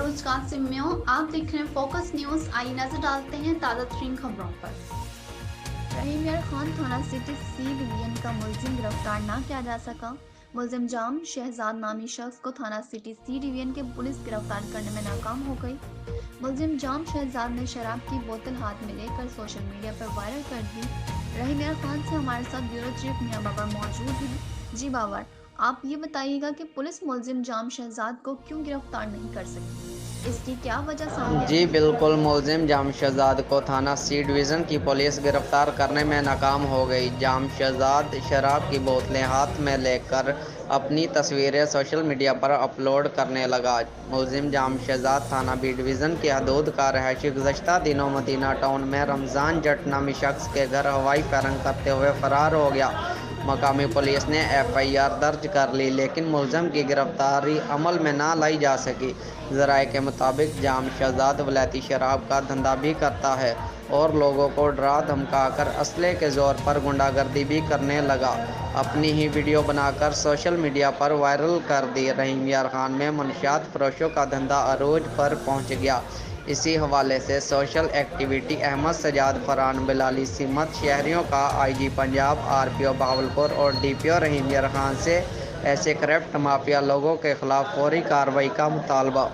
फिरोज कासिम में हूँ। आप देख रहे हैं फोकस न्यूज। आइए नजर डालते हैं ताज़ा तरीन खबरों पर। रहीम यार खान थाना सिटी सी डिवीजन का मुलजिम गिरफ्तार न किया जा सका। मुलजिम जाम शहजाद नामी शख्स को थाना सिटी सी डिवीजन के पुलिस गिरफ्तार करने में नाकाम हो गई। मुलजिम जाम शहजाद ने शराब की बोतल हाथ में लेकर सोशल मीडिया पर वायरल कर दी। रहीम यार खान से हमारे साथ ब्यूरो चीफ मियां बाबर मौजूद हैं। जी बाबर, आप ये बताइएगा कि पुलिस मुलजिम जाम शहजाद को क्यों गिरफ्तार नहीं कर सकी? इसकी क्या वजह सामने आई जी है? बिल्कुल, मुलजिम जाम शहजाद को थाना सी डिवीज़न की पुलिस गिरफ्तार करने में नाकाम हो गई। जाम शहजाद शराब की बोतलें हाथ में लेकर अपनी तस्वीरें सोशल मीडिया पर अपलोड करने लगा। मुलजिम जाम शहजाद थाना बी डिवीज़न की हदूद का रहायशी गुज़श्ता दिनों मदीना टाउन में रमज़ान जट नामी शख्स के घर हवाई फायरिंग करते हुए फरार हो गया। मकामी पुलिस ने FIR दर्ज कर ली, लेकिन मुलजिम की गिरफ्तारी अमल में ना लाई जा सकी। ज़राए के मुताबिक जाम शहजाद वलायती शराब का धंधा भी करता है और लोगों को डरा धमकाकर असले के ज़ोर पर गुंडागर्दी भी करने लगा। अपनी ही वीडियो बनाकर सोशल मीडिया पर वायरल कर दी। रहीम यार खान में मनशियात फरोशों का धंधा अरूज पर पहुंच गया। इसी हवाले से social activity Ahmad Sajjad Farhan Bilali सिमत शहरियों का IG पंजाब RPO बहावलपुर और DPO रहीम यार खान से ऐसे करप्ट माफिया लोगों के खिलाफ फौरी कार्रवाई का मुतालबा।